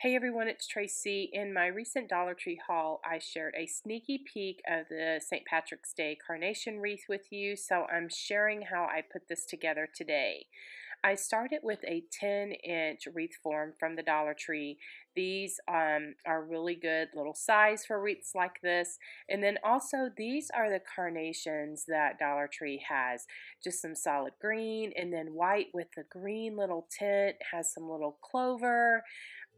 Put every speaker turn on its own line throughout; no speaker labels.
Hey everyone, it's Tracy. In my recent Dollar Tree haul, I shared a sneaky peek of the St. Patrick's Day Carnation wreath with you, so I'm sharing how I put this together today. I started with a 10-inch wreath form from the Dollar Tree. These are really good little size for wreaths like this. And then also these are the carnations that Dollar Tree has. Just some solid green and then white with the green little tint, has some little clover.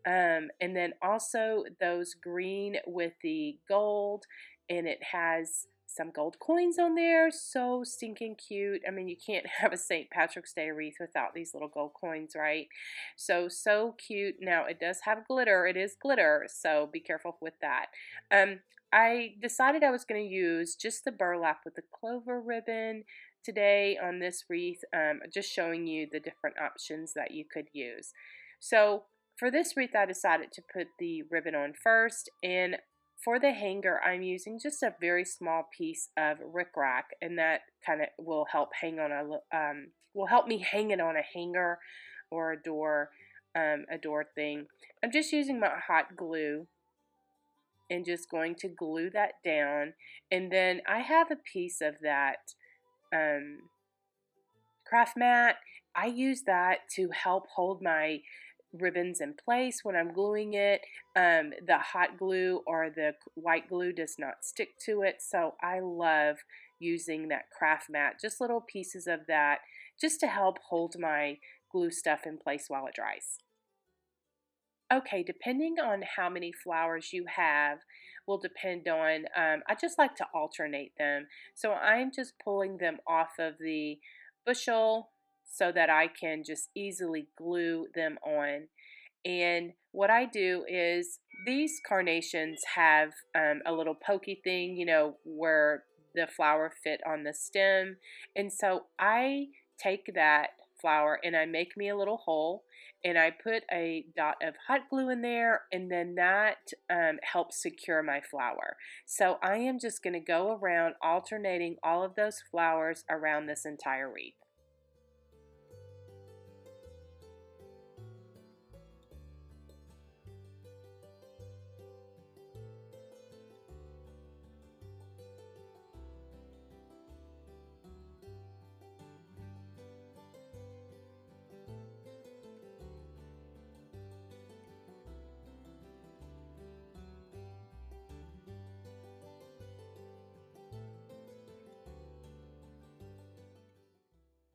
And then also those green with the gold, and it has some gold coins on there. So stinking cute. I mean, you can't have a St. Patrick's Day wreath without these little gold coins, right? So cute. Now, it does have glitter. It is glitter, so be careful with that. I decided I was going to use just the burlap with the clover ribbon today on this wreath, just showing you the different options that you could use. So for this wreath, I decided to put the ribbon on first, and for the hanger, I'm using just a very small piece of rickrack, and that kind of will help will help me hang it on a hanger or a door thing. I'm just using my hot glue and just going to glue that down, and then I have a piece of that craft mat. I use that to help hold my ribbons in place when I'm gluing it. The hot glue or the white glue does not stick to it, so I love using that craft mat, just little pieces of that, just to help hold my glue stuff in place while it dries. Okay, depending on how many flowers you have will depend on, I just like to alternate them. So I'm just pulling them off of the bushel so that I can just easily glue them on. And what I do is these carnations have a little pokey thing, where the flower fit on the stem. And so I take that flower and I make me a little hole and I put a dot of hot glue in there, and then that helps secure my flower. So I am just going to go around alternating all of those flowers around this entire wreath.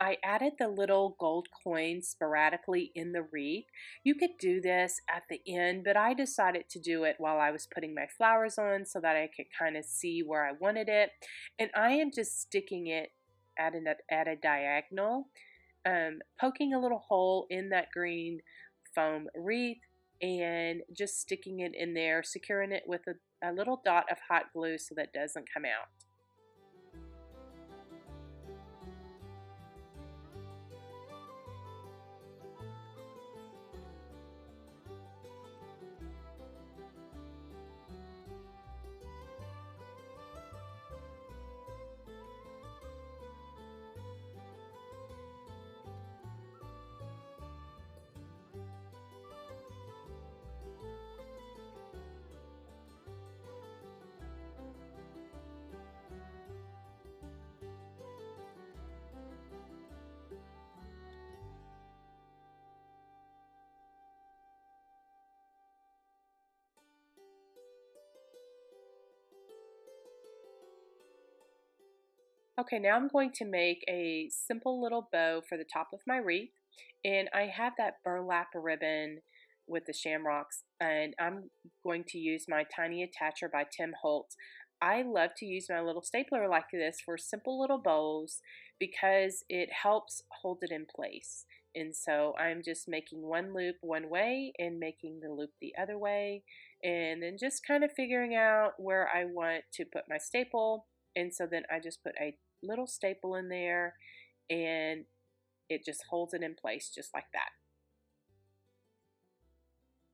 I added the little gold coins sporadically in the wreath. You could do this at the end, but I decided to do it while I was putting my flowers on so that I could kind of see where I wanted it. And I am just sticking it at a diagonal, poking a little hole in that green foam wreath and just sticking it in there, securing it with a little dot of hot glue so that it doesn't come out. Okay, now I'm going to make a simple little bow for the top of my wreath, and I have that burlap ribbon with the shamrocks, and I'm going to use my tiny attacher by Tim Holtz. I love to use my little stapler like this for simple little bows because it helps hold it in place. And so I'm just making one loop one way and making the loop the other way, and then just kind of figuring out where I want to put my staple. And so then I just put a little staple in there and it just holds it in place just like that.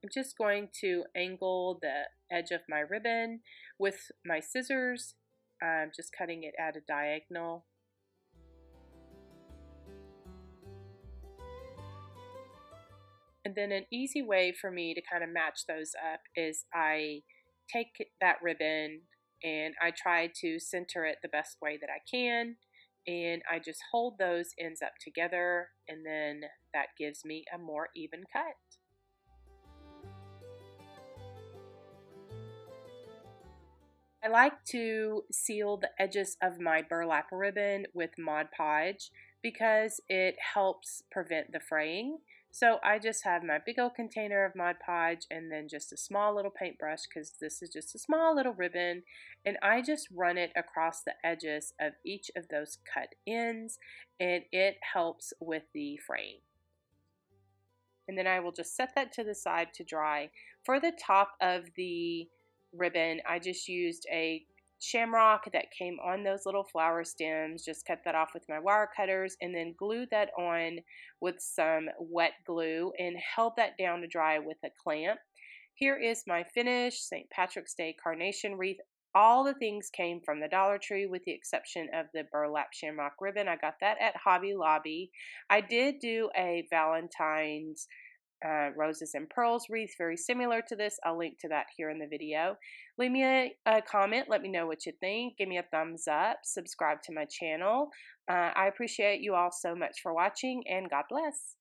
I'm just going to angle the edge of my ribbon with my scissors. I'm just cutting it at a diagonal. And then an easy way for me to kind of match those up is I take that ribbon and I try to center it the best way that I can. And I just hold those ends up together, and then that gives me a more even cut. I like to seal the edges of my burlap ribbon with Mod Podge because it helps prevent the fraying. So I just have my big old container of Mod Podge and then just a small little paintbrush, because this is just a small little ribbon, and I just run it across the edges of each of those cut ends, and it helps with the fraying. And then I will just set that to the side to dry. For the top of the ribbon, I just used a shamrock that came on those little flower stems, just cut that off with my wire cutters, and then glued that on with some wet glue and held that down to dry with a clamp. Here is my finished St. Patrick's Day carnation wreath. All the things came from the Dollar Tree with the exception of the burlap shamrock ribbon. I got that at Hobby Lobby. I did do a Valentine's roses and pearls wreath very similar to this. I'll link to that here in the video. Leave me a comment. Let me know what you think. Give me a thumbs up. Subscribe to my channel. I appreciate you all so much for watching, and God bless.